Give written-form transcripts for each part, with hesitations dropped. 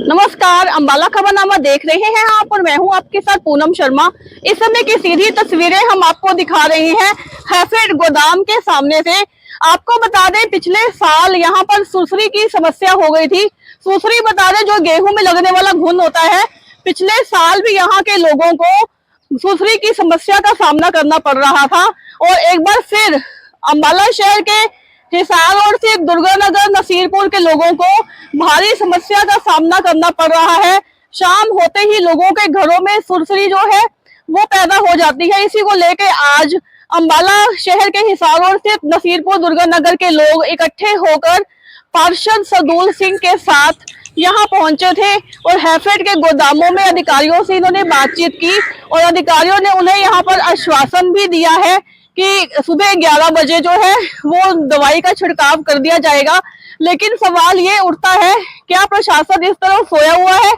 नमस्कार, अंबाला खबरनामा देख रहे हैं आप और मैं हूं आपके साथ पूनम शर्मा। इस समय की सीधी तस्वीरें हम आपको दिखा रहे हैं हैफेड गोदाम के सामने से। आपको बता दें, पिछले साल यहां पर सुसरी की समस्या हो गई थी। सुसरी बता दें, जो गेहूं में लगने वाला घुन होता है, पिछले साल भी यहाँ के लोगों को सुसरी की समस्या का सामना करना पड़ रहा था। और एक बार फिर अंबाला शहर के हिसार और से दुर्गानगर नसीरपुर के लोगों को भारी समस्या का सामना करना पड़ रहा है। शाम होते ही लोगों के घरों में सुरसरी जो है वो पैदा हो जाती है। इसी को लेकर आज अंबाला शहर के हिसार और से नसीरपुर दुर्गानगर के लोग इकट्ठे होकर पार्षद सदूल सिंह के साथ यहाँ पहुंचे थे और हैफेड के गोदामों में अधिकारियों से इन्होंने बातचीत की और अधिकारियों ने उन्हें यहाँ पर आश्वासन भी दिया है कि सुबह 11 बजे जो है वो दवाई का छिड़काव कर दिया जाएगा। लेकिन सवाल ये उठता है, क्या प्रशासन इस तरह सोया हुआ है?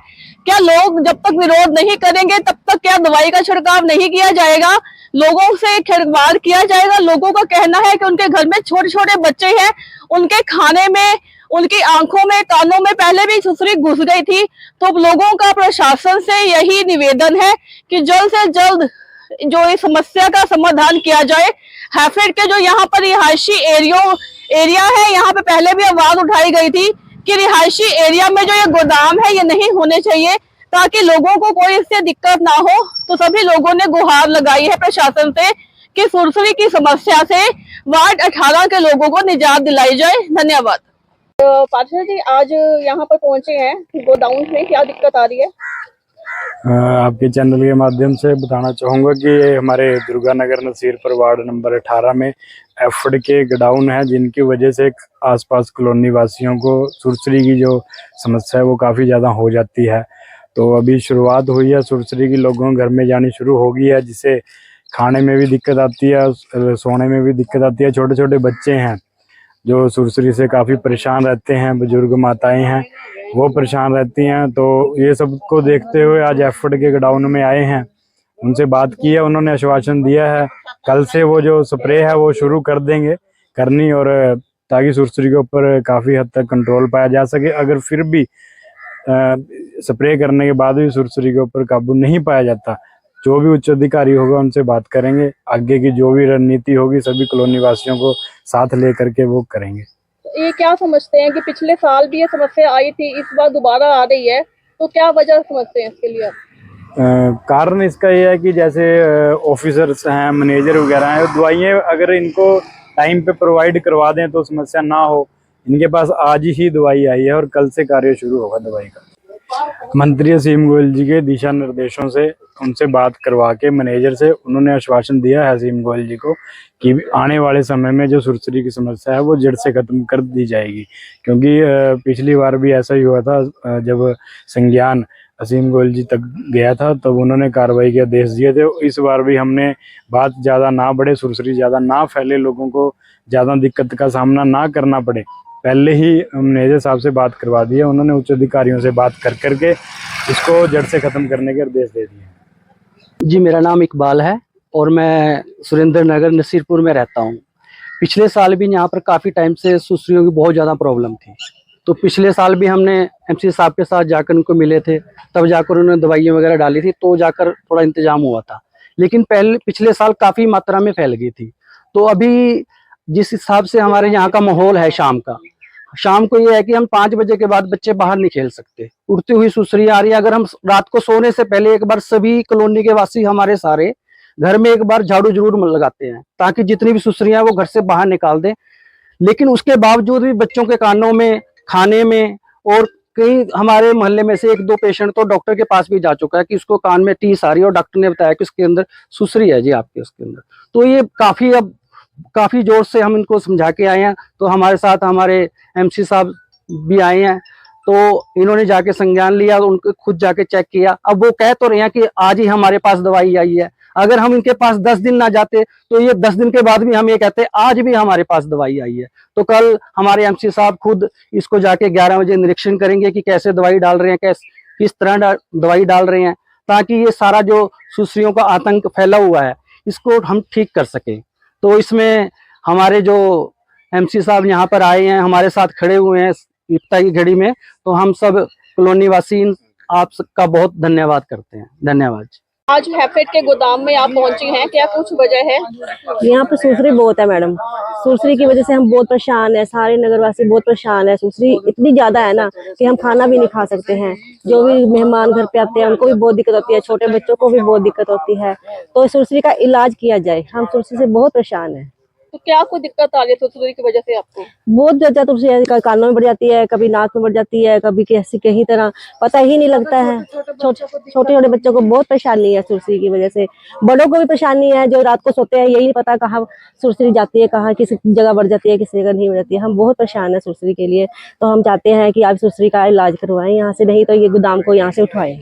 क्या लोग जब तक विरोध नहीं करेंगे तब तक क्या दवाई का छिड़काव नहीं किया जाएगा? लोगों से खिलवाड़ किया जाएगा। लोगों का कहना है कि उनके घर में छोटे छोटे बच्चे हैं, उनके खाने में, उनकी आंखों में, कानों में पहले भी सुसरी घुस गई थी। तो लोगों का प्रशासन से यही निवेदन है कि जल्द से जल्द जो इस समस्या का समाधान किया जाए। हैफेड के जो यहाँ पर रिहायशी एरिया है, यहाँ पे पहले भी आवाज उठाई गई थी कि रिहायशी एरिया में जो ये गोदाम है ये नहीं होने चाहिए, ताकि लोगों को कोई इससे दिक्कत ना हो। तो सभी लोगों ने गुहार लगाई है प्रशासन से कि सुरसरी की समस्या से वार्ड 18 के लोगों को निजात दिलाई जाए। धन्यवाद। पार्षद जी, आज यहाँ पर पहुंचे हैं गोदाम में, क्या दिक्कत आ रही है? आपके चैनल के माध्यम से बताना चाहूँगा कि ये हमारे दुर्गानगर नसीरपुर वार्ड नंबर 18 में एफड के गोडाउन है, जिनकी वजह से आसपास कॉलोनी वासियों को सुरसरी की जो समस्या है वो काफ़ी ज़्यादा हो जाती है। तो अभी शुरुआत हुई है, सुरसरी की लोगों के घर में जानी शुरू हो गई है, जिससे खाने में भी दिक्कत आती है, सोने में भी दिक्कत आती है। छोटे छोटे बच्चे हैं जो सुरसरी से काफ़ी परेशान रहते हैं, बुजुर्ग माताएं हैं वो परेशान रहती हैं। तो ये सब को देखते हुए आज एफड के गोडाउन में आए हैं, उनसे बात की है। उन्होंने आश्वासन दिया है कल से वो जो स्प्रे है वो शुरू कर देंगे करनी, और ताकि सुरसरी के ऊपर काफ़ी हद तक कंट्रोल पाया जा सके। अगर फिर भी स्प्रे करने के बाद भी सुरसरी के ऊपर काबू नहीं पाया जाता, जो भी उच्च अधिकारी होगा उनसे बात करेंगे। आगे की जो भी रणनीति होगी सभी कॉलोनी वासियों को साथ लेकर के वो करेंगे। ये क्या समझते हैं कि पिछले साल भी ये समस्या आई थी, इस बार दोबारा आ रही है, तो क्या वजह समझते हैं इसके लिए? कारण इसका ये है कि जैसे ऑफिसर्स हैं, मैनेजर वगैरह हैं, दवाइयाँ अगर इनको टाइम पे प्रोवाइड करवा दें तो समस्या ना हो। इनके पास आज ही दवाई आई है और कल से कार्य शुरू होगा दवाई का। मंत्री असीम गोयल जी के दिशा निर्देशों से उनसे बात करवा के मैनेजर से उन्होंने आश्वासन दिया है असीम गोयल जी को कि आने वाले समय में जो सुरसरी की समस्या है वो जड़ से खत्म कर दी जाएगी। क्योंकि पिछली बार भी ऐसा ही हुआ था, जब संज्ञान असीम गोयल जी तक गया था तब तो उन्होंने कार्रवाई के आदेश दिए थे। इस बार भी हमने बात ज़्यादा ना बढ़े, सुरसरी ज़्यादा ना फैले, लोगों को ज़्यादा दिक्कत का सामना ना करना पड़े, पहले ही मैनेजर साहब से बात करवा दी है। उन्होंने उच्च अधिकारियों से बात कर करके इसको जड़ से खत्म करने के आदेश दे दिए। जी, मेरा नाम इकबाल है और मैं सुरेंद्र नगर नसीरपुर में रहता हूँ। पिछले साल भी यहाँ पर काफ़ी टाइम से सुसरियों की बहुत ज़्यादा प्रॉब्लम थी, तो पिछले साल भी हमने एमसी साहब के साथ जाकर उनको मिले थे, तब जाकर उन्होंने दवाइयाँ वगैरह डाली थी, तो जाकर थोड़ा इंतजाम हुआ था। लेकिन पिछले साल काफ़ी मात्रा में फैल गई थी। तो अभी जिस हिसाब से हमारे यहाँ का माहौल है शाम को ये है कि हम 5 बजे के बाद बच्चे बाहर नहीं खेल सकते, उड़ती हुई सुसरी आ रही है। अगर हम रात को सोने से पहले एक बार सभी कॉलोनी के वासी हमारे सारे घर में एक बार झाड़ू जरूर लगाते हैं, ताकि जितनी भी सुसरियां वो घर से बाहर निकाल दें। लेकिन उसके बावजूद भी बच्चों के कानों में, खाने में, और कई हमारे मोहल्ले में से 1-2 पेशेंट तो डॉक्टर के पास भी जा चुका है कि उसको कान में टीस आ रही है और डॉक्टर ने बताया कि उसके अंदर सुसरी है जी आपके उसके अंदर। तो ये काफी जोर से हम इनको समझा के आए हैं। तो हमारे साथ हमारे एमसी साहब भी आए हैं, तो इन्होंने जाके संज्ञान लिया, उनको खुद जाके चेक किया। अब वो कह तो रहे हैं कि आज ही हमारे पास दवाई आई है। अगर हम इनके पास 10 दिन ना जाते तो ये 10 दिन के बाद भी हम ये कहते आज भी हमारे पास दवाई आई है। तो कल हमारे एमसी साहब खुद इसको जाके 11 बजे निरीक्षण करेंगे कि कैसे दवाई डाल रहे हैं, किस तरह दवाई डाल रहे हैं, ताकि ये सारा जो सुसरियों का आतंक फैला हुआ है इसको हम ठीक कर सकें। तो इसमें हमारे जो एमसी साहब यहाँ पर आए हैं, हमारे साथ खड़े हुए हैं विपता की घड़ी में, तो हम सब कॉलोनी वासी आप सबका बहुत धन्यवाद करते हैं। धन्यवाद। आज हैफेड के गोदाम में आप पहुंची हैं, क्या कुछ वजह है? यहाँ पे सुसरी बहुत है मैडम। सुसरी की वजह से हम बहुत परेशान है, सारे नगरवासी बहुत परेशान है। सुसरी इतनी ज्यादा है ना कि हम खाना भी नहीं खा सकते हैं। जो भी मेहमान घर पे आते हैं उनको भी बहुत दिक्कत होती है, छोटे बच्चों को भी बहुत दिक्कत होती है। तो सुसरी का इलाज किया जाए, हम सुसरी से बहुत परेशान है। तो क्या कोई दिक्कत आ रही है सुसरी की वजह से आपको? बहुत ज्यादा तुलसी कानों में बढ़ जाती है, कभी नाक में बढ़ जाती है, कभी कैसी कहीं तरह पता ही नहीं लगता है। छोटे छोटे बच्चों को बहुत परेशानी है सुरसरी की वजह से। बड़ों को भी परेशानी है, जो रात को सोते हैं यही नहीं पता कहाँ सुरसरी जाती है, कहाँ किसी जगह बढ़ जाती है, किसी जगह नहीं बढ़ जाती है। हम बहुत परेशान है सुरसरी के लिए। तो हम चाहते हैं कि आप सुरसरी का इलाज करवाएं यहाँ से, नहीं तो ये गोदाम को यहाँ से उठवाएं।